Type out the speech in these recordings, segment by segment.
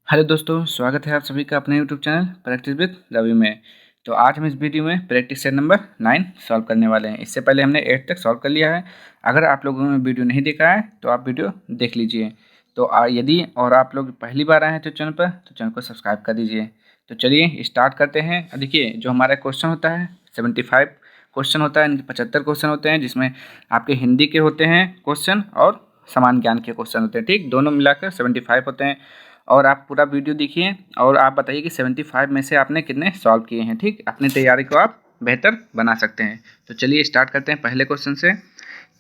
Hello दोस्तों, स्वागत है आप सभी का अपने YouTube channel practice with Ravi में। तो आज हम इस वीडियो में प्रैक्टिस सेट नंबर 9 सॉल्व करने वाले हैं। इससे पहले हमने 8 तक सॉल्व कर लिया है। अगर आप लोगों ने वीडियो नहीं देखा है तो आप वीडियो देख लीजिए। तो यदि और आप लोग पहली बार आए हैं तो चैनल पर, तो चैनल को सब्सक्राइब कर दीजिए। तो चलिए स्टार्ट करते हैं। देखिए, जो हमारा क्वेश्चन होता है 75 क्वेश्चन होता है, 75 क्वेश्चन होते हैं, जिसमें आपके हिंदी के होते हैं क्वेश्चन और सामान्य ज्ञान के क्वेश्चन होते हैं। ठीक, दोनों मिलाकर 75 होते हैं। और आप पूरा वीडियो देखिए और आप बताइए कि 75 में से आपने कितने सॉल्व किए हैं। ठीक, अपनी तैयारी को आप बेहतर बना सकते हैं। तो चलिए स्टार्ट करते हैं पहले क्वेश्चन से।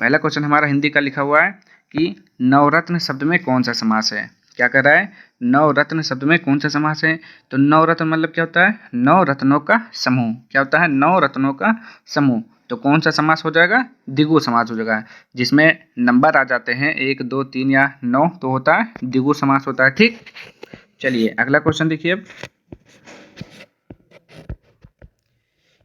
पहला क्वेश्चन हमारा हिंदी का लिखा हुआ है कि नवरत्न शब्द में कौन सा समास है। क्या कर रहा है, नवरत्न शब्द में कौन सा समास है। तो नवरत्न मतलब क्या होता है, नौ रत्नों का समूह। क्या होता है, नौ रत्नों का समूह। तो कौन सा समास हो जाएगा, द्विगु समास हो जाएगा, जिसमें नंबर आ जाते हैं 1 2 3 या 9, तो होता है द्विगु समास होता है। ठीक, चलिए अगला क्वेश्चन देखिए। अब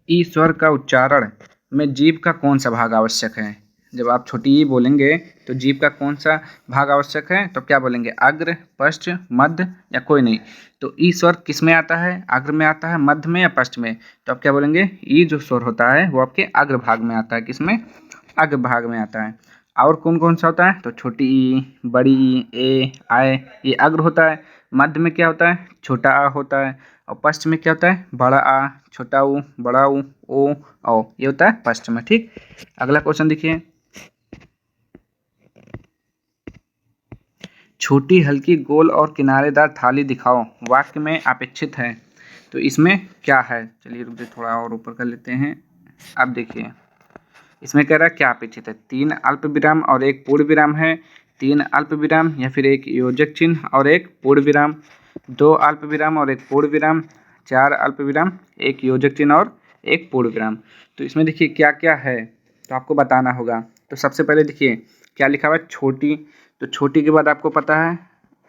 ई स्वर का उच्चारण में जीभ का कौन सा भाग आवश्यक है। जब आप छोटी ई बोलेंगे तो जीभ का कौन सा भाग आवश्यक है, तो क्या बोलेंगे, अग्र, पश्च, मध्य या कोई नहीं। तो ई स्वर किस में आता है, अग्र में आता है, मध्य में या पश्च में। तो आप क्या बोलेंगे, ई जो स्वर होता है वो आपके अग्र भाग में आता है। किसमें, अग्र भाग में आता है। और कौन कौन सा होता है, तो छोटी ई, बड़ी ई, ए, आय, ये अग्र होता है। मध्य में क्या होता है, छोटा आ होता है। और पश्च में क्या होता है, बड़ा आ, छोटा ऊ, बड़ा ऊ, ओ, औ, ये होता है पश्च में। ठीक, अगला क्वेश्चन देखिए। छोटी हल्की गोल और किनारेदार थाली दिखाओ, वाक्य में अपेक्षित है। तो इसमें क्या है, चलिए रुक जाइए, थोड़ा और ऊपर कर लेते हैं। अब देखिए, इसमें कह रहा है क्या अपेक्षित है, 3 अल्प विराम और 1 पूर्ण विराम है, 3 अल्प विराम या फिर 1 योजक चिन्ह और 1 पूर्ण विराम, 2 अल्प विराम और 1 पूर्ण विराम, 4 अल्प विराम, 1 योजक चिन्ह और 1 पूर्ण विराम। तो इसमें देखिए क्या क्या है, तो आपको बताना होगा। तो सबसे पहले देखिए क्या लिखा हुआ है, छोटी। तो छोटी के बाद आपको पता है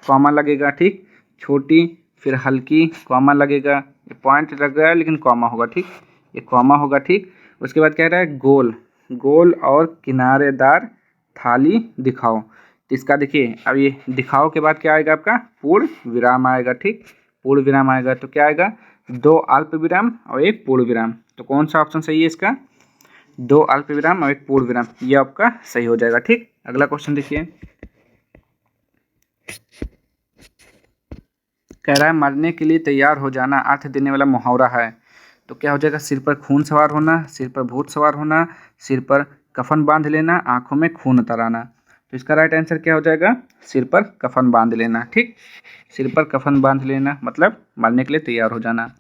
कॉमा लगेगा। ठीक, छोटी, फिर हल्की, कॉमा लगेगा, ये पॉइंट लग रहा है लेकिन कॉमा होगा। ठीक, ये कॉमा होगा। ठीक, उसके बाद कह रहा है गोल, गोल और किनारेदार थाली दिखाओ। तो इसका देखिए, अब ये दिखाओ के बाद क्या आएगा, आपका पूर्ण विराम आएगा। ठीक, पूर्ण विराम आएगा तो क्या आएगा, 2 अल्प विराम और 1 पूर्ण विराम। तो कौन सा ऑप्शन सही है इसका, 2 अल्प विराम और 1 पूर्ण विराम, ये आपका सही हो जाएगा। ठीक, अगला क्वेश्चन देखिए। कह रहा है मरने के लिए तैयार हो जाना अर्थ देने वाला मुहावरा है। तो क्या हो जाएगा, सिर पर खून सवार होना, सिर पर भूत सवार होना, सिर पर कफन बांध लेना, आंखों में खून उतर आना। तो इसका राइट आंसर क्या हो जाएगा, सिर पर कफन बांध लेना। ठीक, सिर पर कफन बांध लेना मतलब मरने के लिए तैयार हो जाना।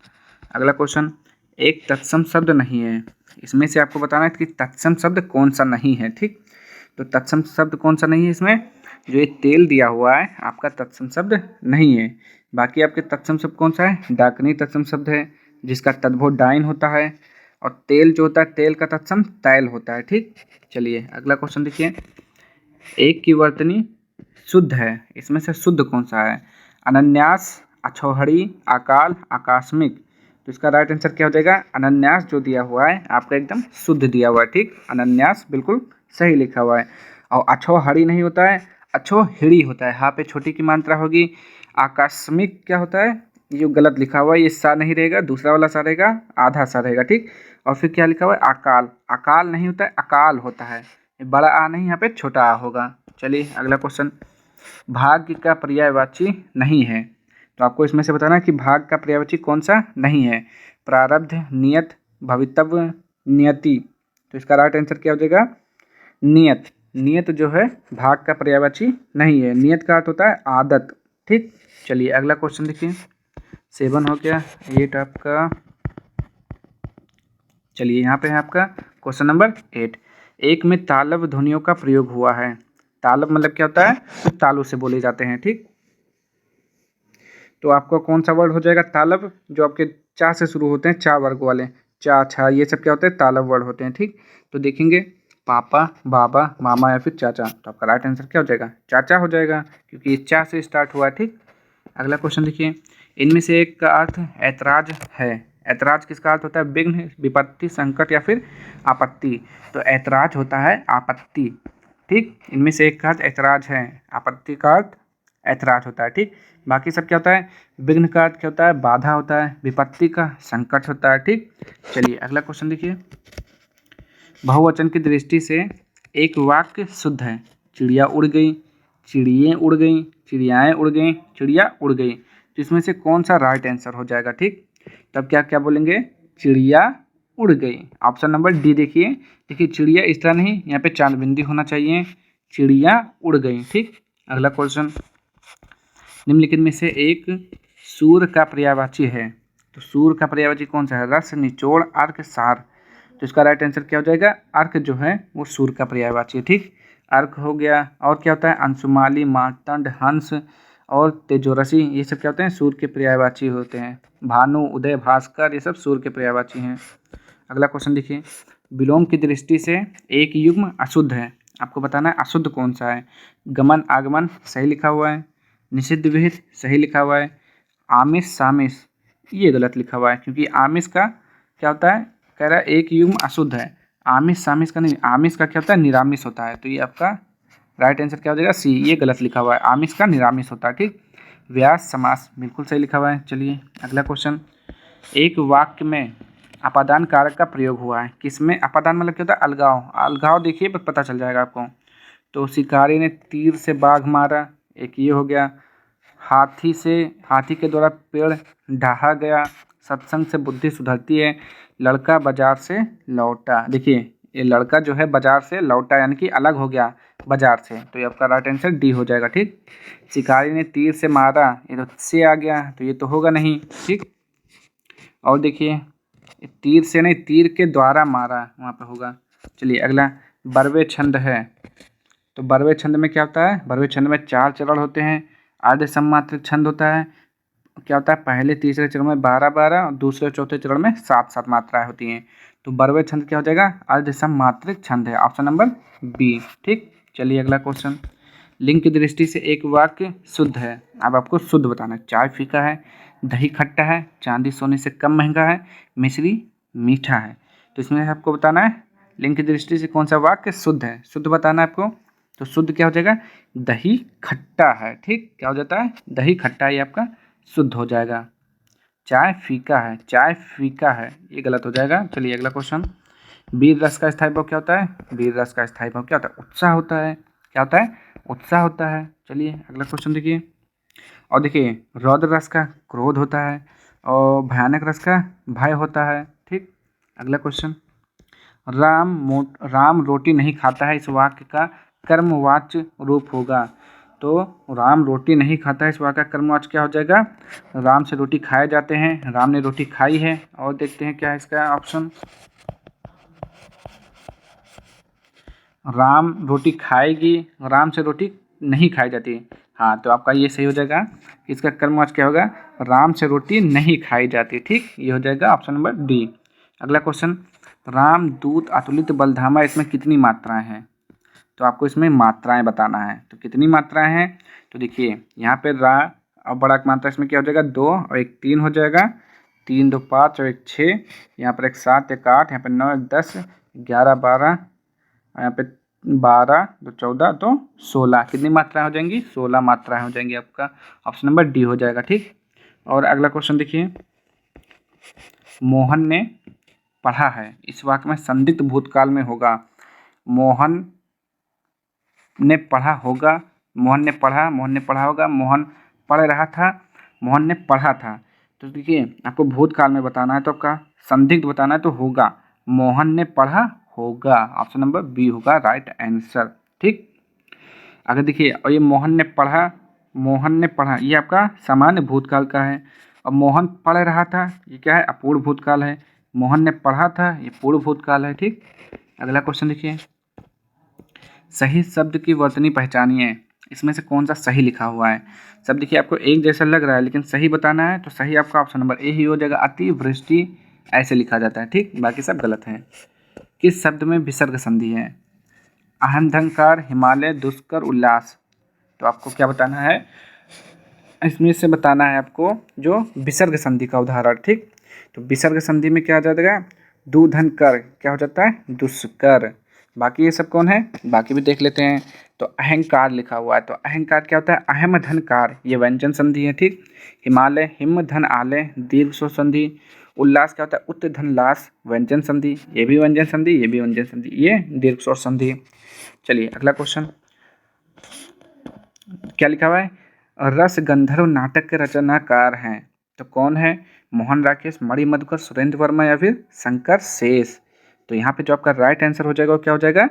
अगला क्वेश्चन, एक तत्सम शब्द नहीं है, इसमें से आपको बताना है कि तत्सम शब्द कौन सा नहीं है। ठीक, तो तत्सम शब्द कौन सा नहीं है, इसमें जो ये तेल दिया हुआ है आपका तत्सम शब्द नहीं है। बाकी आपके तत्सम शब्द कौन सा है, डाकनी तत्सम शब्द है, जिसका तद्भव डाइन होता है। और तेल जो होता है, तेल का तत्सम तैल होता है। ठीक, चलिए अगला क्वेश्चन देखिए। एक की वर्तनी शुद्ध है, इसमें से शुद्ध कौन सा है, अनन्यास, अछौहड़ी, अकाल, आकस्मिक। तो इसका राइट आंसर क्या हो जाएगा, अनन्यास जो दिया हुआ है आपका एकदम शुद्ध दिया हुआ है। ठीक, अनन्यास बिल्कुल सही लिखा हुआ है। और अछौहड़ी नहीं होता है, अछौहिड़ी होता है, हाँ पे छोटी की मात्रा होगी। आकस्मिक क्या होता है, ये जो गलत लिखा हुआ है, ये सा नहीं रहेगा, दूसरा वाला सा रहेगा, आधा सा रहेगा। ठीक, और फिर क्या लिखा हुआ है, अकाल, अकाल नहीं होता है, अकाल होता है, बड़ा आ नहीं, यहाँ पे छोटा आ होगा। चलिए अगला क्वेश्चन, भाग्य का पर्यायवाची नहीं है। तो आपको इसमें से बताना है कि भाग का पर्यायवाची कौन सा नहीं है, प्रारब्ध, नियत, भवितव्य, नियति। तो इसका राइट आंसर क्या हो जाएगा, नियत। नियत जो है भाग का पर्यायवाची नहीं है, नियत का अर्थ होता है आदत। ठीक, चलिए अगला क्वेश्चन देखिए। 7 हो गया, 8 आपका, चलिए यहाँ पे है आपका क्वेश्चन नंबर 8। एक में तालव्य ध्वनियों का प्रयोग हुआ है। तालव मतलब क्या होता है, तालु से बोले जाते हैं। ठीक, तो आपका कौन सा वर्ड हो जाएगा, तालव, जो आपके चा से शुरू होते हैं, चा वर्ग वाले, चा, छा, ये सब क्या होते हैं, तालव वर्ड होते हैं। ठीक, तो देखेंगे पापा, बाबा, मामा या फिर चाचा। तो आपका राइट आंसर क्या हो जाएगा, चाचा हो जाएगा, क्योंकि ये चा से स्टार्ट हुआ है। ठीक, अगला क्वेश्चन देखिए। इनमें से एक का अर्थ ऐतराज है। ऐतराज किसका अर्थ होता है, विघ्न, विपत्ति, संकट या फिर आपत्ति। तो ऐतराज होता है आपत्ति। ठीक, इनमें से एक का अर्थ ऐतराज है, आपत्ति का अर्थ ऐतराज होता है। ठीक, बाकी सब क्या होता है, विघ्न का अर्थ क्या होता है, बाधा होता है, विपत्ति का संकट होता है। ठीक, चलिए अगला क्वेश्चन देखिए। बहुवचन की दृष्टि से एक वाक्य शुद्ध है। चिड़िया उड़ गई, चिड़ियाँ उड़ गई, चिड़ियाएँ उड़ गई, चिड़िया उड़ गई। तो इसमें से कौन सा राइट आंसर हो जाएगा? ठीक, तब क्या क्या बोलेंगे, चिड़िया उड़ गई। ऑप्शन नंबर डी देखिए। देखिए चिड़िया इस तरह नहीं, यहाँ पे चांद बिंदी होना चाहिए, चिड़िया उड़ गई। ठीक, अगला क्वेश्चन, निम्नलिखित में से एक सूर का पर्यायवाची है। तो सूर का पर्यायवाची कौन सा है? रस, निचोड़, अर्क, सार। तो इसका राइट आंसर क्या हो जाएगा? अर्क जो है वो सूर का पर्यायवाची है। ठीक, अर्क हो गया। और क्या होता है? अंशुमाली, मार्तंड, हंस और तेजोरसी, ये सब क्या होते हैं? सूर के पर्यायवाची होते हैं। भानु, उदय, भास्कर, ये सब सूर के पर्यायवाची हैं। अगला क्वेश्चन देखिए। विलोम की दृष्टि से एक युग्म अशुद्ध है। आपको बताना है अशुद्ध कौन सा है। गमन, आगमन सही लिखा हुआ है। निषिद्ध विहित सही लिखा हुआ है। आमिष, सामिष ये गलत लिखा हुआ है, क्योंकि आमिष का क्या होता है, कह रहा है एक युग्म अशुद्ध है। आमिष सामिष का नहीं, आमिष का क्या होता है? निरामिष होता है। तो ये आपका राइट आंसर क्या हो जाएगा? सी, ये गलत लिखा हुआ है, आमिष का निरामिष होता है। ठीक, व्यास, समास बिल्कुल सही लिखा हुआ है। चलिए अगला क्वेश्चन। एक वाक्य में अपादान कारक का प्रयोग हुआ है। किसमें? अपादान मतलब क्या होता है? अलगाव। अलगाव देखिए पता चल जाएगा आपको। तो शिकारी ने तीर से बाघ मारा, एक ये हो गया। हाथी के द्वारा पेड़ ढहा गया। सत्संग से बुद्धि सुधरती है। लड़का बाजार से लौटा। देखिए ये लड़का जो है बाजार से लौटा, यानी कि अलग हो गया बाजार से। तो ये आपका राइट आंसर डी हो जाएगा। ठीक, शिकारी ने तीर से मारा, ये तो से आ गया, तो ये तो होगा नहीं। ठीक, और देखिए तीर से नहीं, तीर के द्वारा मारा, वहाँ पे होगा। चलिए अगला, बरवे छंद है। तो बरवे छंद में क्या होता है? बरवे छंद में 4 चरण होते हैं। आधे सम्मात्रिक छंद होता है। क्या होता है? पहले तीसरे चरण में 12-12 और दूसरे चौथे चरण में 7-7 मात्राएं होती हैं। तो बरवे छंद क्या हो जाएगा? अर्ध सम्मात्रिक छंद है, ऑप्शन नंबर बी। ठीक, चलिए अगला क्वेश्चन। लिंग की दृष्टि से एक वाक्य शुद्ध है। अब आपको शुद्ध बताना है। चाय फीका है, दही खट्टा है, चांदी सोने से कम महंगा है, मिश्री मीठा है। तो इसमें आपको बताना है लिंग की दृष्टि से कौन सा वाक्य शुद्ध है। शुद्ध बताना है आपको। तो शुद्ध क्या हो जाएगा? दही खट्टा है। ठीक, क्या हो जाता है? दही खट्टा, ये आपका शुद्ध हो जाएगा। चाय फीका है, चाय फीका है, ये गलत हो जाएगा। चलिए अगला क्वेश्चन। वीर रस का स्थायी भाव क्या होता है? वीर रस का स्थायी भाव क्या होता है? उत्साह होता है। क्या होता है? उत्साह होता है। चलिए अगला क्वेश्चन देखिए। और देखिए रौद्र रस का क्रोध होता है और भयानक रस का भय होता है। ठीक, अगला क्वेश्चन। राम रोटी नहीं खाता है, इस वाक्य का कर्मवाच्य रूप होगा। तो राम रोटी नहीं खाता है, इस वाक्य का कर्मवाच्य क्या हो जाएगा? राम से रोटी खाए जाते हैं, राम ने रोटी खाई है। और देखते हैं क्या है इसका ऑप्शन। राम रोटी खाएगी, राम से रोटी नहीं खाई जाती। हाँ, तो आपका ये सही हो जाएगा। इसका कर्मवाच्य क्या होगा? राम से रोटी नहीं खाई जाती। ठीक, ये हो जाएगा ऑप्शन नंबर डी। अगला क्वेश्चन। राम दूत अतुलित बलधामा, इसमें कितनी मात्राएं हैं? तो आपको इसमें मात्राएं बताना है। तो कितनी मात्राएं हैं? तो देखिए यहाँ पे रा और बड़ा मात्रा इसमें क्या हो जाएगा? 2 और 1 3 हो जाएगा। 3 2 5 और 1 6। यहाँ पर 1 7 1 8, यहाँ पे 9 1 10 11 12, यहाँ पे 12 2 14 तो 16। कितनी मात्राएं हो जाएंगी? 16 मात्राएं हो जाएंगी। आपका ऑप्शन नंबर डी हो जाएगा। ठीक, और अगला क्वेश्चन देखिए। मोहन ने पढ़ा है, इस वाक्य में संदिग्ध भूतकाल में होगा। मोहन ने पढ़ा होगा, मोहन ने पढ़ा होगा, मोहन पढ़ रहा था, मोहन ने पढ़ा था। तो देखिए आपको भूतकाल में बताना है, तो आपका संदिग्ध बताना है, तो होगा मोहन ने पढ़ा होगा। ऑप्शन नंबर बी होगा राइट आंसर। ठीक, अगर देखिए और ये मोहन ने पढ़ा ये आपका सामान्य भूतकाल का है। और मोहन पढ़ रहा था, ये क्या है? अपूर्ण भूतकाल है। मोहन ने पढ़ा था, ये पूर्ण भूतकाल है। ठीक, अगला क्वेश्चन देखिए। सही शब्द की वर्तनी पहचानिए, इसमें से कौन सा सही लिखा हुआ है? सब देखिए आपको एक जैसा लग रहा है, लेकिन सही बताना है। तो सही आपका ऑप्शन नंबर ए ही हो जाएगा। अतिवृष्टि ऐसे लिखा जाता है। ठीक, बाकी सब गलत है। किस शब्द में विसर्ग संधि है? अहंकार, हिमालय, दुष्कर, उल्लास। तो आपको क्या बताना है? इसमें से बताना है आपको जो विसर्ग संधि का उदाहरण। ठीक, तो विसर्ग संधि में क्या आ जाएगा? दूधन कर क्या हो जाता है? दुष्कर। बाकी ये सब कौन है? बाकी भी देख लेते हैं। तो अहंकार लिखा हुआ है, तो अहंकार क्या होता है, अहम धनकार, ये व्यंजन संधि है। ठीक, हिमालय हिम धन आलय, दीर्घ स्वर संधि। उल्लास क्या होता है, उत धन लास, व्यंजन संधि, ये भी व्यंजन संधि, ये भी व्यंजन संधि, ये दीर्घ स्वर संधि। चलिए अगला क्वेश्चन क्या लिखा हुआ है, रस गंधर्व नाटक के रचनाकार हैं, तो कौन है, मोहन राकेश, मणि मधुकर, सुरेंद्र वर्मा या फिर शंकर शेष। तो यहाँ पे जो आपका राइट आंसर हो जाएगा वो क्या हो जाएगा,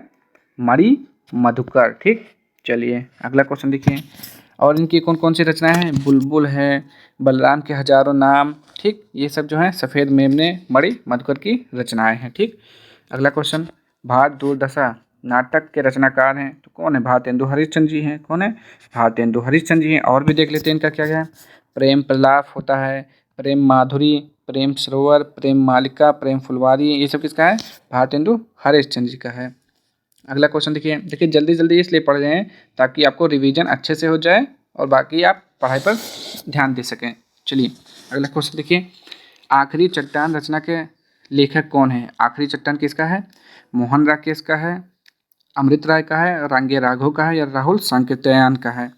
मणि मधुकर। ठीक, चलिए अगला क्वेश्चन देखिए। और इनकी कौन कौन सी रचनाएं हैं, बुलबुल है, बलराम के हजारों नाम। ठीक, ये सब जो है सफ़ेद मेमने मणि मधुकर की रचनाएं हैं। ठीक, अगला क्वेश्चन, भारत दुर्दशा नाटक के रचनाकार हैं, तो कौन है, भारतेंदु हरिश्चंद्र जी हैं। कौन है, भारतेंदु हरिश्चंद्र जी हैं। और भी देख लेते हैं इनका क्या क्या है, प्रेम प्रलाप होता है, प्रेम माधुरी, प्रेम सरोवर, प्रेम मालिका, प्रेम फुलवारी, ये सब किसका है, भारतेंदु हरिश्चंद्र जी का है। अगला क्वेश्चन देखिए, देखिए जल्दी जल्दी इसलिए पढ़ रहे हैं ताकि आपको रिवीजन अच्छे से हो जाए और बाकी आप पढ़ाई पर ध्यान दे सकें। चलिए अगला क्वेश्चन देखिए, आखिरी चट्टान रचना के लेखक कौन है। आखिरी चट्टान किसका है, मोहन राकेश का है, अमृत राय का है, रांगे राघव का है या राहुल सांकृत्यायन का है।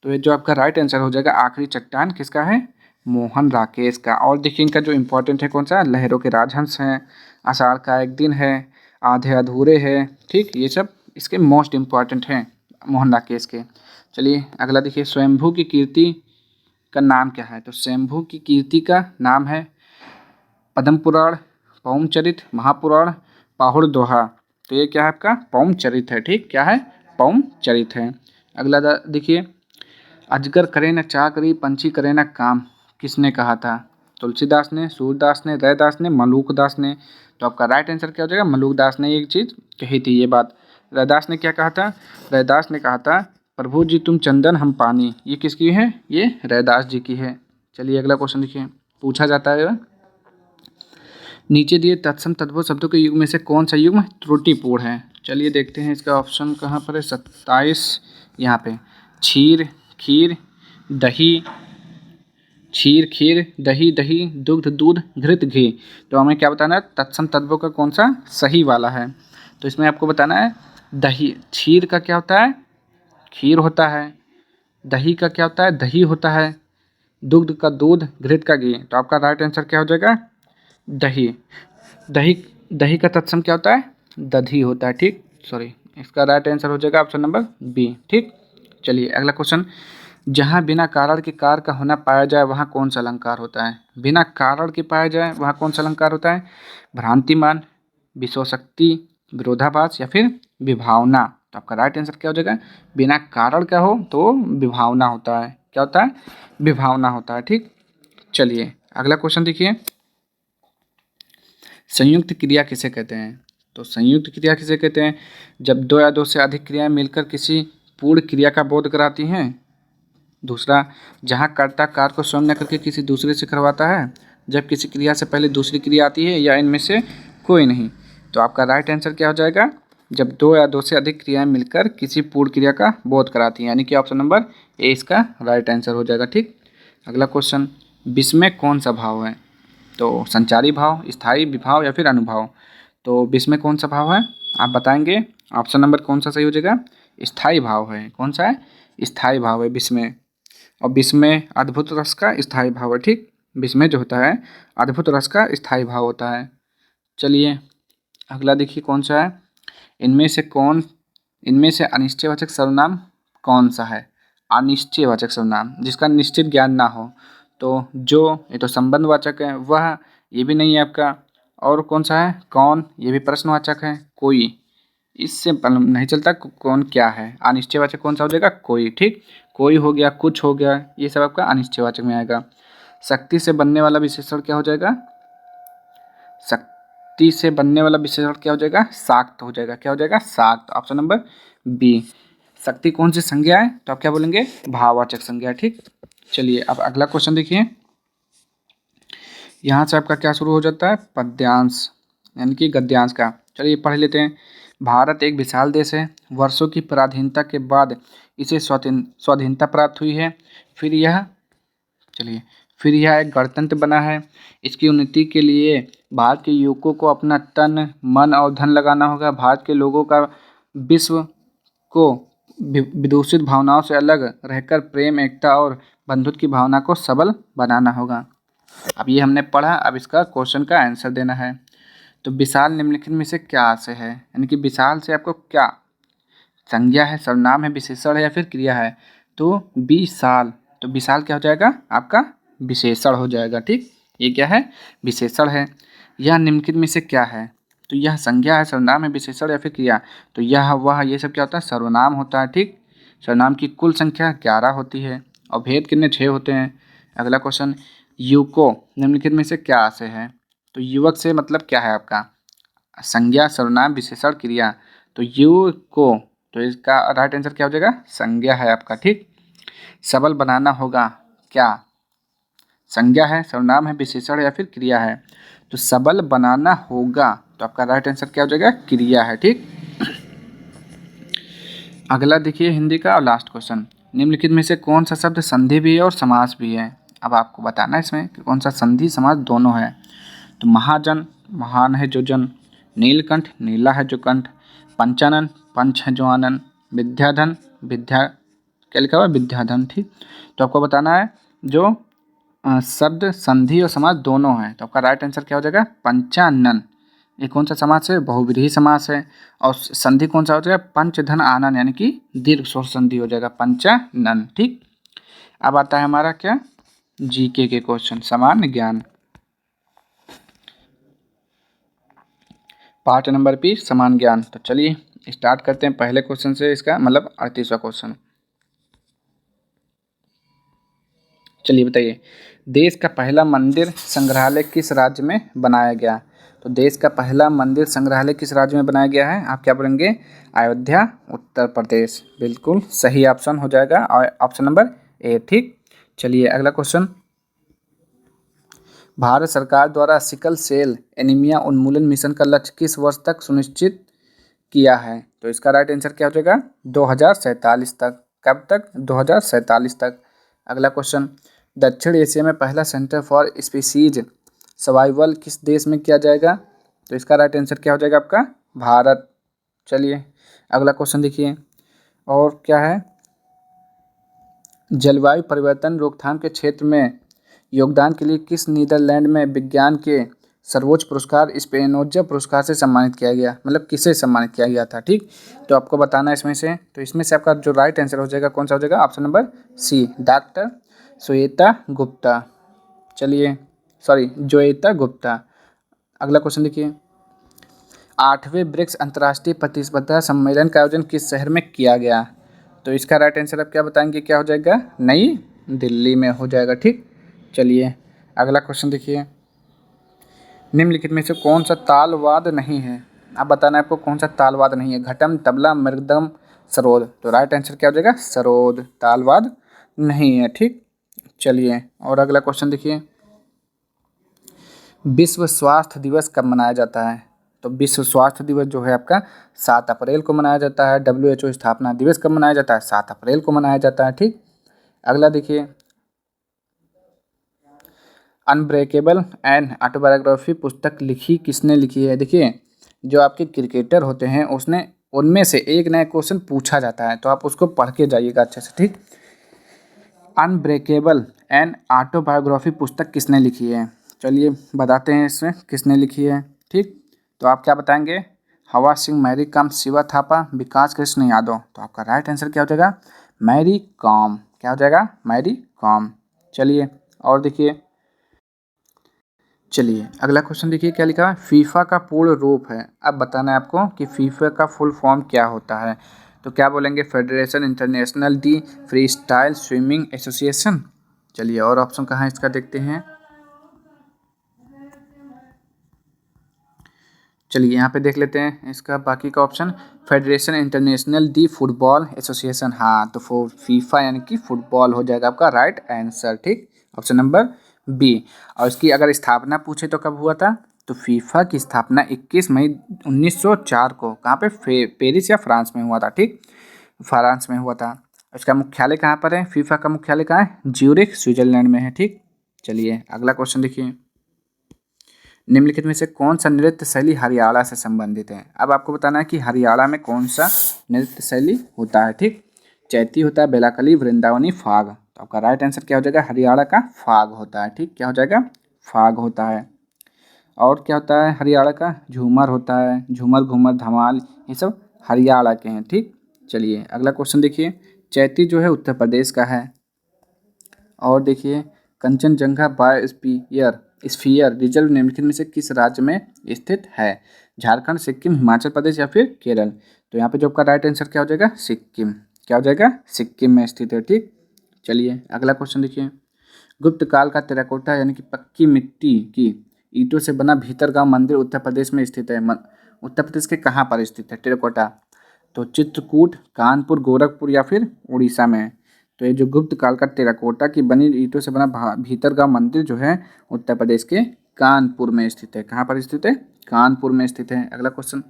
तो ये जो आपका राइट आंसर हो जाएगा, आखिरी चट्टान किसका है, मोहन राकेश का। और देखिए इनका जो इम्पोर्टेंट है कौन सा, लहरों के राजहंस हैं, आषाढ़ का एक दिन है, आधे अधूरे है। ठीक, ये सब इसके मोस्ट इम्पॉर्टेंट हैं मोहन राकेश के। चलिए अगला देखिए, स्वयंभू की कीर्ति का नाम क्या है। तो स्वयंभू की कीर्ति का नाम है पद्म पुराण, पौमचरित, महापुराण, पाहुड़ दोहा। तो ये क्या है आपका, पौमचरित है। ठीक, क्या है, पौमचरित है। अगला देखिए, अजगर करे न चाकरी, पंछी करे न काम, किसने कहा था। तुलसीदास ने, सूरदास ने, रैदास ने, मलूकदास ने। तो आपका राइट आंसर क्या हो जाएगा, मलूकदास ने ये चीज़ कही थी, ये बात। रैदास ने क्या कहा था, रैदास ने कहा था प्रभु जी तुम चंदन हम पानी, ये किसकी है, ये रैदास जी की है। चलिए अगला क्वेश्चन देखिए, पूछा जाता है, नीचे दिए तत्सम तद्भव शब्दों के युग में से कौन सा युग्म त्रुटिपूर्ण है। चलिए देखते हैं इसका ऑप्शन कहाँ पर है, 27 यहाँ पे, क्षीर खीर दही, क्षीर खीर दही दही, दुग्ध दूध, घृत घी। तो हमें क्या बताना है, तत्सम तद्भव का कौन सा सही वाला है। तो इसमें आपको बताना है दही, क्षीर का क्या होता है, खीर होता है, दही का क्या होता है, दही होता है, दुग्ध का दूध, घृत का घी। तो आपका राइट आंसर क्या हो जाएगा, दही। दही, दही का तत्सम क्या होता है, दधी होता है। ठीक, सॉरी, इसका राइट आंसर हो जाएगा ऑप्शन नंबर बी। ठीक, चलिए अगला क्वेश्चन, जहाँ बिना कारण के कार का होना पाया जाए वहाँ कौन सा अलंकार होता है। बिना कारण के पाया जाए वहाँ कौन सा अलंकार होता है, भ्रांतिमान, विश्वशक्ति, विरोधाभास या फिर विभावना। तो आपका राइट आंसर क्या हो जाएगा, बिना कारण का हो तो विभावना होता है। क्या होता है, विभावना होता है। ठीक, चलिए अगला क्वेश्चन देखिए, संयुक्त क्रिया किसे कहते हैं। तो संयुक्त क्रिया किसे कहते हैं, जब दो या दो से अधिक क्रियाएं मिलकर किसी पूर्ण क्रिया का बोध कराती हैं। दूसरा, जहाँ कर्ता कार्य को स्वयं न करके किसी दूसरे से करवाता है, जब किसी क्रिया से पहले दूसरी क्रिया आती है, या इनमें से कोई नहीं। तो आपका राइट आंसर क्या हो जाएगा, जब दो या दो से अधिक क्रियाएं मिलकर किसी पूर्ण क्रिया का बोध कराती हैं, यानी कि ऑप्शन नंबर ए इसका राइट आंसर हो जाएगा। ठीक, अगला क्वेश्चन, विस्मय कौन सा भाव है। तो संचारी भाव, स्थायी विभाव या फिर अनुभाव। तो विस्मय कौन सा भाव है, आप बताएंगे। ऑप्शन नंबर कौन सा सही हो जाएगा, स्थायी भाव है। कौन सा है, स्थायी भाव है विस्मय। और विस्मय अद्भुत रस का स्थायी भाव है। ठीक, विस्मय जो होता है अद्भुत रस का स्थायी भाव होता है। चलिए अगला देखिए कौन सा है, इनमें से अनिश्चयवाचक सर्वनाम कौन सा है। अनिश्चयवाचक सर्वनाम जिसका निश्चित ज्ञान ना हो। तो जो, ये तो संबंधवाचक है, वह ये भी नहीं है आपका। और कौन सा है, कौन, ये भी प्रश्नवाचक है, कोई, इससे नहीं चलता कौन क्या है। अनिश्चयवाचक कौन सा हो जाएगा, कोई। ठीक, कोई हो गया, कुछ हो गया, ये सब आपका अनिश्चयवाचक में आएगा। शक्ति से बनने वाला विशेषण क्या हो जाएगा, शक्ति से बनने वाला विशेषण क्या हो जाएगा, शाक्त हो जाएगा। क्या हो जाएगा, Shakta. Option number B. Shakti कौन सी संज्ञा है, तो आप क्या बोलेंगे, भाववाचक संज्ञा। ठीक, चलिए अब अगला क्वेश्चन देखिए, यहाँ से आपका क्या शुरू हो जाता है, पद्यांश यानी कि गद्यांश का। चलिए पढ़ लेते हैं। भारत एक विशाल देश है, वर्षों की पराधीनता के बाद इसे स्वाधीनता प्राप्त हुई है। फिर यह एक गणतंत्र बना है। इसकी उन्नति के लिए भारत के युवकों को अपना तन मन और धन लगाना होगा। भारत के लोगों का विश्व को विदूषित भावनाओं से अलग रहकर प्रेम, एकता और बंधुत्व की भावना को सबल बनाना होगा। अब ये हमने पढ़ा, अब इसका क्वेश्चन का आंसर देना है। तो विशाल निम्नलिखित में से क्या से है, यानी कि विशाल से आपको क्या संज्ञा है, सर्वनाम है, विशेषण है या फिर क्रिया है। तो विशाल, तो विशाल क्या हो जाएगा आपका विशेषण हो जाएगा। ठीक, ये क्या है विशेषण है। यह निम्नलिखित में से क्या है, तो यह संज्ञा है, सर्वनाम है, विशेषण या फिर क्रिया। तो यह वह ये सब क्या होता है सर्वनाम होता है। ठीक, सर्वनाम की कुल संख्या 11 होती है और भेद कितने 6 होते हैं। अगला क्वेश्चन, युवको निम्नलिखित में से क्या से है। तो युवक से मतलब क्या है आपका संज्ञा, सर्वनाम, विशेषण, क्रिया। तो युवको, तो इसका राइट आंसर क्या हो जाएगा संज्ञा है आपका। ठीक, सबल बनाना होगा क्या संज्ञा है, सर्वनाम है, विशेषण या फिर क्रिया है। तो सबल बनाना होगा, तो आपका राइट आंसर क्या हो जाएगा क्रिया है। ठीक, अगला देखिए हिंदी का और लास्ट क्वेश्चन, निम्नलिखित में से कौन सा शब्द संधि भी है और समास भी है। अब आपको बताना है इसमें कि कौन सा संधि समास दोनों है। तो महाजन, महान है जो जन, नीलकंठ, नीला है जो कंठ, पंचानन, पंच है जो आनंद, विद्याधन, विद्या क्या लिखा हुआ है विद्याधन। ठीक, तो आपको बताना है जो शब्द संधि और समास दोनों हैं। तो आपका राइट आंसर क्या हो जाएगा पंचानन। ये कौन सा समास है बहुव्रीहि समास है। और संधि कौन सा हो जाएगा पंचधन आनन, यानी कि दीर्घ स्वर संधि हो जाएगा पंचानन। ठीक, अब आता है हमारा क्या जीके के क्वेश्चन, सामान्य ज्ञान पार्ट नंबर पी समान ज्ञान। तो चलिए स्टार्ट करते हैं पहले क्वेश्चन से, इसका मतलब 38वां क्वेश्चन। चलिए बताइए, देश का पहला मंदिर संग्रहालय किस राज्य में बनाया गया। तो देश का पहला मंदिर संग्रहालय किस राज्य में बनाया गया है, आप क्या बोलेंगे अयोध्या, उत्तर प्रदेश। बिल्कुल सही ऑप्शन हो जाएगा ऑप्शन नंबर ए। ठीक, चलिए अगला क्वेश्चन, भारत सरकार द्वारा सिकल सेल एनीमिया उन्मूलन मिशन का लक्ष्य किस वर्ष तक सुनिश्चित किया है। तो इसका राइट आंसर क्या हो जाएगा 2047 तक। कब तक 2047 तक। अगला क्वेश्चन, दक्षिण एशिया में पहला सेंटर फॉर स्पीसीज सर्वाइवल किस देश में किया जाएगा। तो इसका राइट आंसर क्या हो जाएगा आपका भारत। चलिए अगला क्वेश्चन देखिए, और क्या है, जलवायु परिवर्तन रोकथाम के क्षेत्र में योगदान के लिए किस नीदरलैंड में विज्ञान के सर्वोच्च पुरस्कार स्पेनोजा पुरस्कार से सम्मानित किया गया, मतलब किसे सम्मानित किया गया था। ठीक, तो आपको बताना है इसमें से, तो इसमें से आपका जो राइट आंसर हो जाएगा कौन सा हो जाएगा option number C, doctor Shweta Gupta. चलिए सॉरी जोएता गुप्ता। अगला क्वेश्चन देखिए, 8वें ब्रिक्स अंतर्राष्ट्रीय प्रतिस्पर्धा सम्मेलन का आयोजन किस शहर में किया गया। तो इसका राइट आंसर आप क्या बताएंगे क्या हो जाएगा नई दिल्ली में हो जाएगा। ठीक, चलिए अगला क्वेश्चन देखिए, निम्नलिखित में से कौन सा तालवाद नहीं है। आप बताना है आपको कौन सा तालवाद नहीं है, घटम, तबला, मृदंगम, सरोद। तो राइट आंसर क्या हो जाएगा सरोद, तालवाद नहीं है। ठीक, चलिए और अगला क्वेश्चन देखिए, विश्व स्वास्थ्य दिवस कब मनाया जाता है। तो विश्व स्वास्थ्य दिवस जो है आपका 7 अप्रैल को मनाया जाता है। WHO स्थापना दिवस कब मनाया जाता है 7 अप्रैल को मनाया जाता है। ठीक, अगला देखिए, अनब्रेकेबल एंड ऑटोबायोग्राफी पुस्तक लिखी किसने लिखी है। देखिए जो आपके क्रिकेटर होते हैं उसने उनमें से एक नया क्वेश्चन पूछा जाता है, तो आप उसको पढ़ के जाइएगा अच्छे से। ठीक, अनब्रेकेबल एंड ऑटोबायोग्राफी पुस्तक किसने लिखी है, चलिए बताते हैं इसमें किसने लिखी है। ठीक, तो आप क्या बताएंगे हवा सिंह, मैरी कॉम, शिवा थापा, विकास कृष्ण यादव। तो आपका राइट आंसर क्या हो जाएगा मैरी कॉम। क्या हो जाएगा मैरी कॉम। चलिए और देखिए, चलिए अगला क्वेश्चन देखिए क्या लिखा है, फीफा का पूर्ण रूप है। अब बताना है आपको कि फीफा का फुल फॉर्म क्या होता है। तो क्या बोलेंगे federation international D free style swimming association. चलिए और ऑप्शन कहाँ है इसका देखते हैं। चलिए यहाँ पे देख लेते हैं इसका बाकी का option, federation international D football association. हाँ तो फीफा यानी कि फुटबॉल हो जाएगा आपका राइट आंसर। ठीक, ऑप्शन नंबर बी। और इसकी अगर स्थापना पूछे तो कब हुआ था, तो फीफा की स्थापना 21 मई 1904 को कहाँ पे पेरिस या फ्रांस में हुआ था। ठीक, फ्रांस में हुआ था। इसका मुख्यालय कहाँ पर है, फीफा का मुख्यालय कहाँ है ज्यूरिख स्विट्जरलैंड में है। ठीक, चलिए अगला क्वेश्चन देखिए, निम्नलिखित में से कौन सा नृत्य शैली हरियाणा से संबंधित है। अब आपको बताना है कि हरियाणा में कौन सा नृत्य शैली होता है। ठीक, चैती होता है बेलाकली, वृंदावनी फाग। तो आपका राइट आंसर क्या हो जाएगा, हरियाणा का फाग होता है। ठीक, क्या हो जाएगा, फाग होता है। और क्या होता है, हरियाणा का झूमर होता है, झूमर घूमर धमाल, ये सब हरियाणा के हैं। ठीक, चलिए अगला क्वेश्चन देखिए। चैती जो है उत्तर प्रदेश का है। और देखिए, कंचनजंगा बायोस्फीयर स्फीयर रिजर्व निम्नलिखित में से किस राज्य में स्थित है? झारखंड, सिक्किम, हिमाचल प्रदेश या फिर केरल? तो यहाँ पे जो आपका राइट आंसर क्या हो जाएगा, सिक्किम। क्या हो जाएगा, सिक्किम में स्थित है। ठीक, चलिए अगला क्वेश्चन देखिए। गुप्त काल का टेराकोटा यानी कि पक्की मिट्टी की ईंटों से बना भीतरगांव मंदिर उत्तर प्रदेश में स्थित है। उत्तर प्रदेश के कहाँ पर स्थित है टेराकोटा? तो चित्रकूट, कानपुर, गोरखपुर या फिर उड़ीसा में? तो ये जो गुप्त काल का टेराकोटा की बनी ईंटों से बना भीतरगांव मंदिर जो है उत्तर प्रदेश के कानपुर में स्थित है। कहाँ पर स्थित है, कानपुर में स्थित है। अगला क्वेश्चन,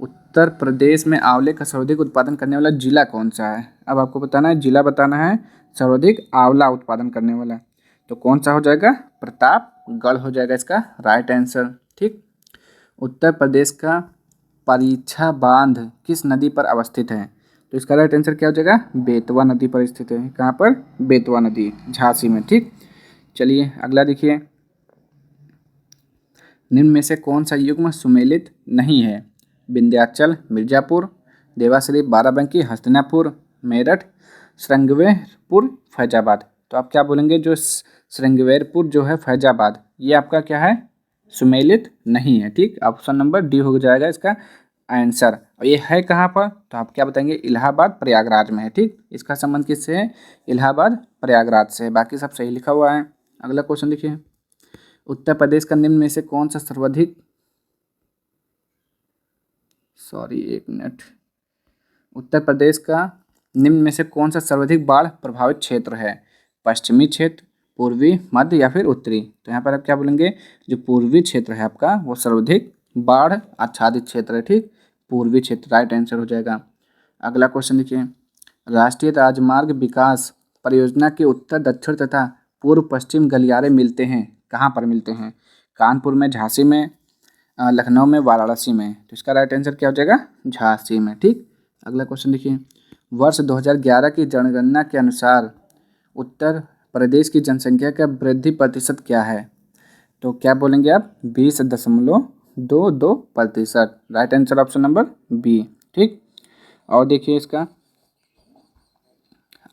उत्तर प्रदेश में आंवले का सर्वाधिक उत्पादन करने वाला जिला कौन सा है? अब आपको बताना है, जिला बताना है सर्वाधिक आंवला उत्पादन करने वाला। तो कौन सा हो जाएगा, प्रतापगढ़ हो जाएगा इसका राइट आंसर। ठीक, उत्तर प्रदेश का परीक्षा बांध किस नदी पर अवस्थित है? तो इसका राइट आंसर क्या हो जाएगा, बेतवा नदी पर स्थित है। कहाँ पर, बेतवा नदी, झांसी में। ठीक, चलिए अगला देखिए। निम्न में से कौन सा युग्म सुमेलित नहीं है? विंध्याचल, मिर्जापुर, देवाश्री, बाराबंकी, हस्तिनापुर, मेरठ, श्रृंगवेरपुर, फैजाबाद? तो आप क्या बोलेंगे, जो श्रृंगवेरपुर जो है फैजाबाद, ये आपका क्या है, सुमेलित नहीं है। ठीक, ऑप्शन नंबर डी हो जाएगा इसका आंसर। और ये है कहाँ पर, तो आप क्या बताएंगे, इलाहाबाद प्रयागराज में है। ठीक, इसका संबंध किससे है, इलाहाबाद प्रयागराज से। बाकी सब सही लिखा हुआ है। अगला क्वेश्चन देखिए। उत्तर प्रदेश का निम्न में से कौन सा सर्वाधिक, एक मिनट, उत्तर प्रदेश का निम्न में से कौन सा सर्वाधिक बाढ़ प्रभावित क्षेत्र है? पश्चिमी क्षेत्र, पूर्वी, मध्य या फिर उत्तरी? तो यहाँ पर आप क्या बोलेंगे, जो पूर्वी क्षेत्र है आपका वो सर्वाधिक बाढ़ आच्छादित क्षेत्र है। ठीक, पूर्वी क्षेत्र राइट आंसर हो जाएगा। अगला क्वेश्चन देखिए। राष्ट्रीय राजमार्ग विकास परियोजना के उत्तर, दक्षिण तथा पूर्व पश्चिम गलियारे मिलते हैं, कहाँ पर मिलते हैं? कानपुर में, झांसी में, लखनऊ में, वाराणसी में? तो इसका राइट आंसर क्या हो जाएगा, झांसी में। ठीक, अगला क्वेश्चन देखिए। वर्ष 2011 की जनगणना के अनुसार उत्तर प्रदेश की जनसंख्या का वृद्धि प्रतिशत क्या है? तो क्या बोलेंगे आप, 20.22%। Right answer option number B. ठीक, और देखिए इसका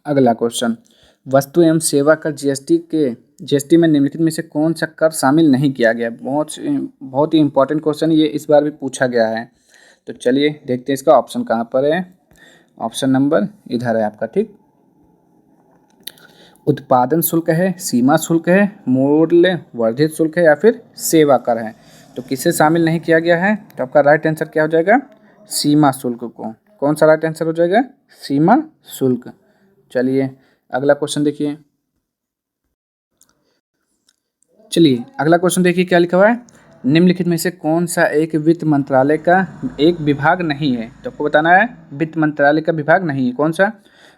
अगला क्वेश्चन। वस्तु एवं सेवा कर जीएसटी में निम्नलिखित में से कौन सा कर शामिल नहीं किया गया? बहुत ही इंपॉर्टेंट क्वेश्चन ये, इस बार भी पूछा गया है। तो चलिए देखते हैं इसका ऑप्शन कहाँ पर है। ऑप्शन नंबर इधर है आपका। ठीक, उत्पादन शुल्क है, सीमा शुल्क है, मूल्य वर्धित शुल्क है या फिर सेवा कर है? तो किसे शामिल नहीं किया गया है? तो आपका राइट आंसर क्या हो जाएगा, सीमा शुल्क को। कौन सा राइट आंसर हो जाएगा, सीमा शुल्क। चलिए अगला क्वेश्चन देखिए। चलिए अगला क्वेश्चन देखिए क्या लिखा हुआ है। निम्नलिखित में से कौन सा एक वित्त मंत्रालय का एक विभाग नहीं है? तो आपको बताना है वित्त मंत्रालय का विभाग नहीं है। कौन सा,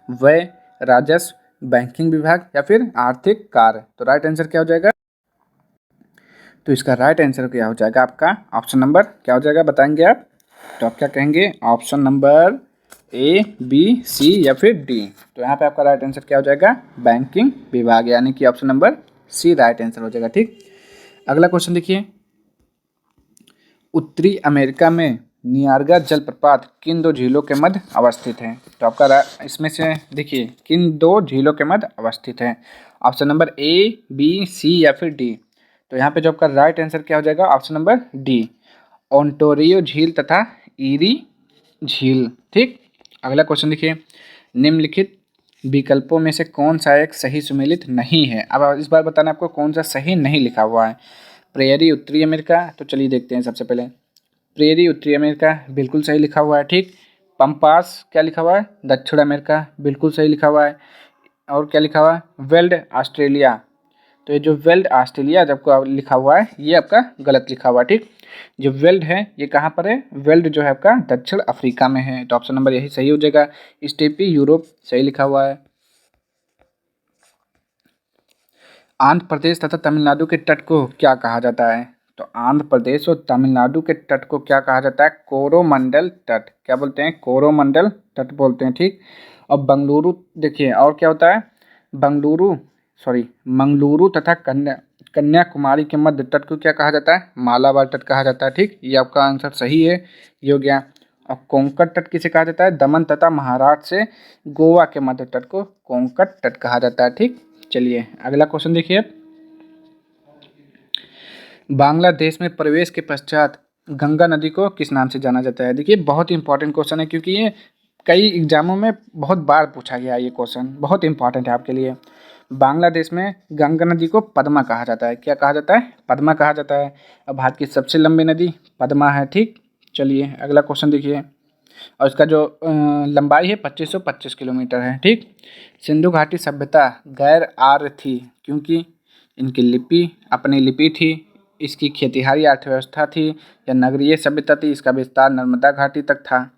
व्यय, राजस्व, बैंकिंग विभाग या फिर आर्थिक कार्य? तो राइट आंसर क्या हो जाएगा, तो इसका राइट आंसर क्या हो जाएगा आपका ऑप्शन नंबर क्या हो जाएगा, बताएंगे आप? तो आप क्या कहेंगे, ऑप्शन नंबर ए, बी, सी या फिर डी? तो यहाँ पे आपका राइट आंसर क्या हो जाएगा, बैंकिंग विभाग, यानी कि option number C right answer हो जाएगा। ठीक, अगला क्वेश्चन देखिए। उत्तरी अमेरिका में नियाग्रा जलप्रपात किन दो झीलों के मध्य अवस्थित है? तो आपका इसमें से देखिए किन दो झीलों के मध्य अवस्थित है? ऑप्शन नंबर ए, बी, सी या फिर डी? तो यहाँ पे जो आपका राइट आंसर क्या हो जाएगा, ऑप्शन नंबर डी, ओंटारियो झील तथा ईरी झील। ठीक, अगला क्वेश्चन देखिए। निम्नलिखित विकल्पों में से कौन सा एक सही सुमेलित नहीं है? अब इस बार बताना आपको कौन सा सही नहीं लिखा हुआ है। प्रेयरी उत्तरी अमेरिका, तो चलिए देखते हैं। सबसे पहले प्रेयरी उत्तरी अमेरिका बिल्कुल सही लिखा हुआ है। ठीक, पंपास क्या लिखा हुआ है, दक्षिण अमेरिका, बिल्कुल सही लिखा हुआ है। और क्या लिखा हुआ है, वेल्ड ऑस्ट्रेलिया। तो ये जो वेल्ड ऑस्ट्रेलिया जब को लिखा हुआ है ये आपका गलत लिखा हुआ है। ठीक, जो वेल्ड है ये कहाँ पर है, वेल्ड जो है आपका दक्षिण अफ्रीका में है। तो ऑप्शन नंबर यही सही हो जाएगा। स्टेपी यूरोप सही लिखा हुआ है। आंध्र प्रदेश तथा तमिलनाडु के तट को क्या कहा जाता है? तो आंध्र प्रदेश और तमिलनाडु के तट को क्या कहा जाता है, कोरोमंडल तट। क्या बोलते हैं, कोरोमंडल तट बोलते हैं। ठीक, और बंगलुरु देखिए, और क्या होता है, मंगलुरु तथा कन्याकुमारी के मध्य तट को क्या कहा जाता है, मालाबार तट कहा जाता है। ठीक, ये आपका आंसर सही है, ये हो गया। और कोंकण तट किसे कहा जाता है, दमन तथा महाराष्ट्र से गोवा के मध्य तट को कोंकण तट कहा जाता है। ठीक, चलिए अगला क्वेश्चन देखिए। बांग्लादेश में प्रवेश के पश्चात गंगा नदी को किस नाम से जाना जाता है। देखिए बहुत इंपॉर्टेंट क्वेश्चन है, क्योंकि ये कई एग्जामों में बहुत बार पूछा गया है, ये क्वेश्चन बहुत इंपॉर्टेंट है आपके लिए। बांग्लादेश में गंगा नदी को पद्मा कहा जाता है। क्या कहा जाता है, पद्मा कहा जाता है। अब भारत की सबसे लंबी नदी पद्मा है। ठीक, चलिए अगला क्वेश्चन देखिए। और इसका जो लंबाई है 2525 किलोमीटर है। ठीक, सिंधु घाटी सभ्यता गैर आर्य थी क्योंकि इनकी लिपि अपनी लिपि थी, इसकी खेतिहारी अर्थव्यवस्था थी, या नगरीय सभ्यता थी, इसका विस्तार नर्मदा घाटी तक था।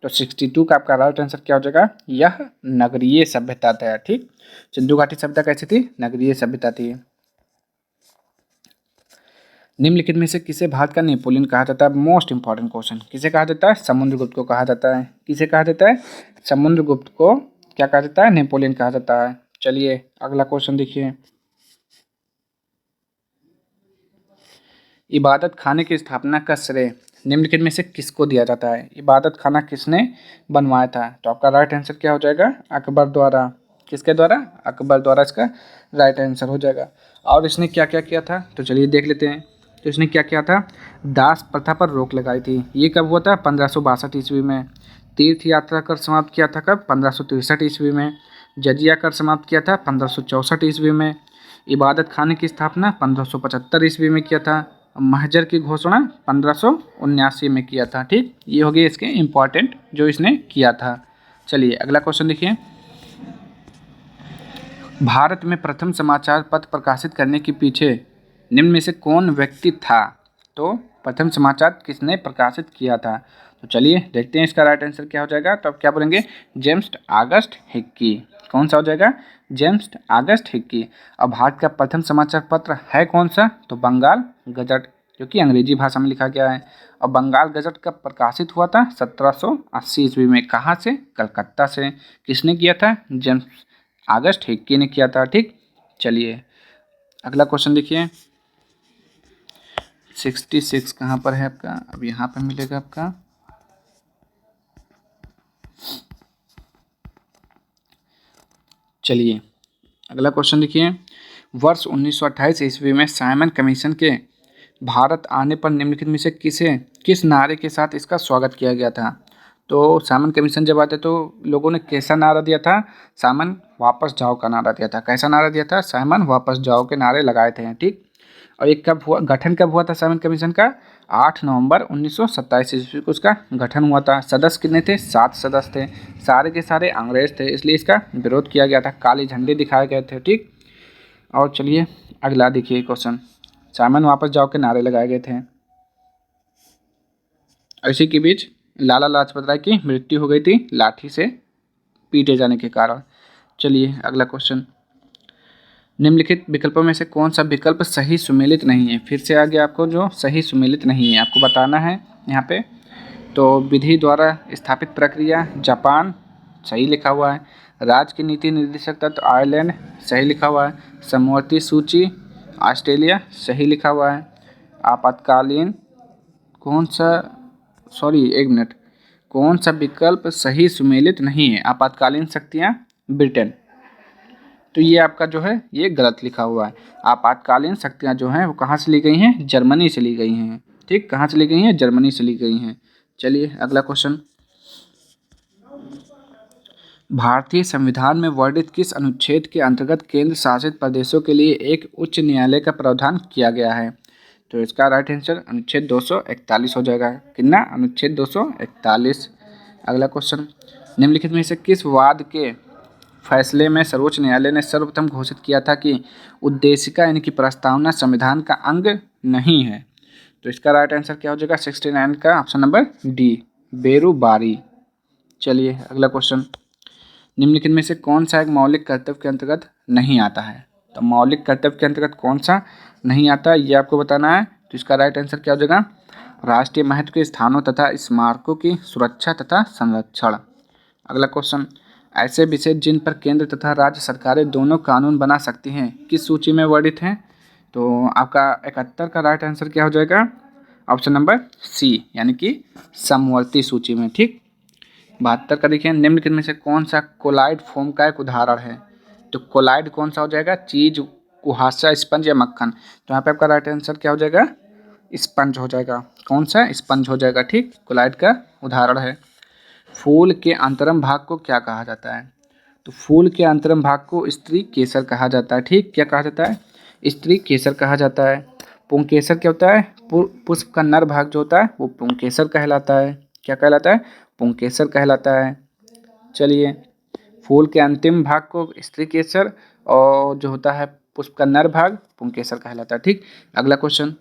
तो 62 का आपका राइट आंसर क्या हो जाएगा, यह नगरीय सभ्यता था। ठीक, सिंधु घाटी सभ्यता कैसी थी, नगरीय सभ्यता थी। निम्नलिखित में से किसे भारत का नेपोलियन कहा जाता है, मोस्ट इंपॉर्टेंट क्वेश्चन। किसे कहा जाता है, समुद्रगुप्त को कहा जाता है। किसे कहा जाता है, समुद्रगुप्त को क्या कहा जाता है, नेपोलियन कहा जाता है। चलिए अगला क्वेश्चन देखिए। इबादत खाने की स्थापना का श्रेय निम्नलिखित में से किसको दिया जाता है। इबादत खाना किसने बनवाया था, तो आपका राइट आंसर क्या हो जाएगा, अकबर द्वारा। किसके द्वारा, अकबर द्वारा इसका राइट आंसर हो जाएगा। और इसने क्या क्या किया था, तो चलिए देख लेते हैं। तो इसने क्या किया था, दास प्रथा पर रोक लगाई थी। ये कब हुआ था, 1562 ईस्वी में। तीर्थ यात्रा कर समाप्त किया था कब, 1563 ईस्वी में। जजिया कर समाप्त किया था 1564 ईस्वी में। इबादत खाने की स्थापना 1575 ईस्वी में किया था। महजर की घोषणा 1579 में किया था। ठीक, ये हो गए इसके इम्पॉर्टेंट जो इसने किया था। चलिए अगला क्वेश्चन देखिए। भारत में प्रथम समाचार पत्र प्रकाशित करने के पीछे निम्न में से कौन व्यक्ति था। तो प्रथम समाचार किसने प्रकाशित किया था, तो चलिए देखते हैं इसका राइट आंसर क्या हो जाएगा। तो आप क्या बोलेंगे, जेम्स ऑगस्ट हिक्की। कौन सा हो जाएगा, जेम्स ऑगस्ट हिक्की। अब भारत का प्रथम समाचार पत्र है कौन सा, तो बंगाल गजट, जो कि अंग्रेजी भाषा में लिखा गया है। और बंगाल गजट कब प्रकाशित हुआ था, 1780 ईस्वी में। कहाँ से, कलकत्ता से। किसने किया था, जेम्स ऑगस्ट हिक्की ने किया था। ठीक, चलिए अगला क्वेश्चन देखिए। 66 कहाँ पर है आपका, अब यहाँ पर मिलेगा आपका। चलिए अगला क्वेश्चन देखिए। वर्ष 1928 ईस्वी में साइमन कमीशन के भारत आने पर निम्नलिखित में से किस नारे के साथ इसका स्वागत किया गया था। तो साइमन कमीशन जब आते तो लोगों ने कैसा नारा दिया था, साइमन वापस जाओ का नारा दिया था। कैसा नारा दिया था, साइमन वापस जाओ के नारे लगाए थे। ठीक, और एक कब हुआ, गठन कब हुआ था साइमन कमीशन का, 8 नवंबर 1927 ईस्वी को उसका गठन हुआ था। सदस्य कितने थे, 7 सदस्य थे। सारे के सारे अंग्रेज थे, इसलिए इसका विरोध किया गया था, काले झंडे दिखाए गए थे। ठीक, और चलिए अगला देखिए क्वेश्चन। साइमन वापस जाओ के नारे लगाए गए थे। इसी के बीच लाला लाजपत राय की मृत्यु हो गई थी लाठी से पीटे जाने के कारण। चलिए अगला क्वेश्चन। निम्नलिखित विकल्पों में से कौन सा विकल्प सही सुमेलित नहीं है। फिर से आ गया आपको जो सही सुमेलित नहीं है, आपको बताना है यहाँ पे। तो विधि द्वारा स्थापित प्रक्रिया, जापान, सही लिखा हुआ है। राज्य की नीति निर्देशक तत्व, आयरलैंड, सही लिखा हुआ है। समवर्ती सूची, ऑस्ट्रेलिया, सही लिखा हुआ है। आपातकालीन कौन सा, एक मिनट, कौन सा विकल्प सही सुमेलित नहीं है, आपातकालीन शक्तियाँ, ब्रिटेन। तो ये आपका जो है ये गलत लिखा हुआ है। आपातकालीन शक्तियाँ जो हैं वो कहाँ से ली गई हैं, जर्मनी से ली गई हैं। ठीक, कहाँ से ली गई हैं, जर्मनी से ली गई हैं। चलिए अगला क्वेश्चन। भारतीय संविधान में वर्णित किस अनुच्छेद के अंतर्गत केंद्र शासित प्रदेशों के लिए एक उच्च न्यायालय का प्रावधान किया गया है। तो इसका राइट आंसर अनुच्छेद 241 हो जाएगा। कितना, अनुच्छेद 241। अगला क्वेश्चन। निम्नलिखित में से किस वाद के फैसले में सर्वोच्च न्यायालय ने सर्वप्रथम घोषित किया था कि उद्देशिका यानी कि प्रस्तावना संविधान का अंग नहीं है। तो इसका राइट आंसर क्या हो जाएगा, 69 का ऑप्शन नंबर डी, बेरुबारी। चलिए अगला क्वेश्चन। निम्नलिखित में से कौन सा एक मौलिक कर्तव्य के अंतर्गत नहीं आता है। तो मौलिक कर्तव्य के अंतर्गत कौन सा नहीं आता ये आपको बताना है। तो इसका राइट आंसर क्या हो जाएगा, राष्ट्रीय महत्व के स्थानों तथा स्मारकों की सुरक्षा तथा संरक्षण। अगला क्वेश्चन। ऐसे विषय जिन पर केंद्र तथा राज्य सरकारें दोनों कानून बना सकती हैं किस सूची में वर्णित हैं? तो आपका 71 का राइट आंसर क्या हो जाएगा? ऑप्शन नंबर सी, यानी कि समवर्ती सूची में। ठीक। 72 का देखिए, निम्नलिखित में से कौन सा कोलाइड फोम का एक उदाहरण है? तो कोलाइड कौन सा हो जाएगा? चीज, कुहासा, स्पंज या मक्खन? तो यहाँ पे आपका राइट आंसर क्या हो जाएगा? स्पंज हो जाएगा। कौन सा? स्पंज हो जाएगा। ठीक, कोलाइड का उदाहरण है। फूल के अंतरम भाग को क्या कहा जाता है? तो फूल के अंतरम भाग को स्त्री केसर कहा जाता है। ठीक, क्या कहा जाता है? स्त्री केसर कहा जाता है। पुंकेसर क्या होता है? पुष्प का नर भाग जो होता है वो पुंकेसर कहलाता है। क्या कहलाता है? पुंकेसर कहलाता है। चलिए, फूल के अंतिम भाग को स्त्री केसर और जो होता है पुष्प का नर भाग पुंकेसर कहलाता है। ठीक, अगला क्वेश्चन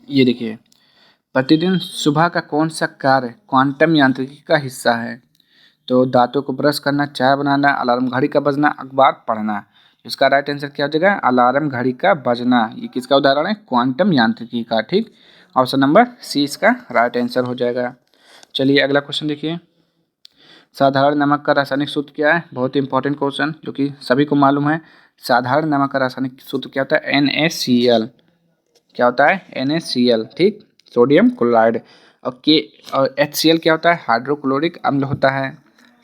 ये देखिए, प्रतिदिन सुबह का कौन सा कार्य क्वांटम यांत्रिकी का हिस्सा है? तो दांतों को ब्रश करना, चाय बनाना, अलार्म घड़ी का बजना, अखबार पढ़ना। इसका राइट आंसर क्या हो जाएगा? अलार्म घड़ी का बजना। ये किसका उदाहरण है? क्वांटम यांत्रिकी का। ठीक, ऑप्शन नंबर सी इसका राइट आंसर हो जाएगा। चलिए अगला क्वेश्चन देखिए, साधारण नमक का रासायनिक सूत्र क्या है? बहुत ही इंपॉर्टेंट क्वेश्चन जो कि सभी को मालूम है। साधारण नमक का रासायनिक सूत्र क्या होता है? NaCl। क्या होता है? NaCl। ठीक, सोडियम क्लोराइड। और HCl क्या होता है? हाइड्रोक्लोरिक अम्ल होता है।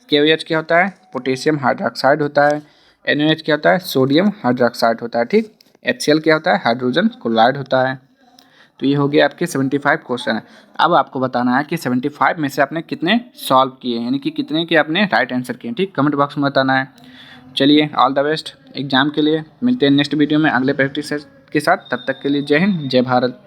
KOH क्या होता है? पोटेशियम हाइड्रोक्साइड होता है। NaOH क्या होता है? सोडियम हाइड्रोक्साइड होता है। ठीक, HCl क्या होता है? हाइड्रोजन क्लोराइड होता है। तो ये हो गया आपके 75 क्वेश्चन है। अब आपको बताना है कि 75 में से आपने कितने सॉल्व किए, यानी कि कितने के आपने राइट आंसर किए। ठीक, कमेंट बॉक्स में बताना है। चलिए, ऑल द बेस्ट एग्जाम के लिए। मिलते हैं नेक्स्ट वीडियो में अगले प्रैक्टिस के साथ। तब तक के लिए जय हिंद, जय भारत।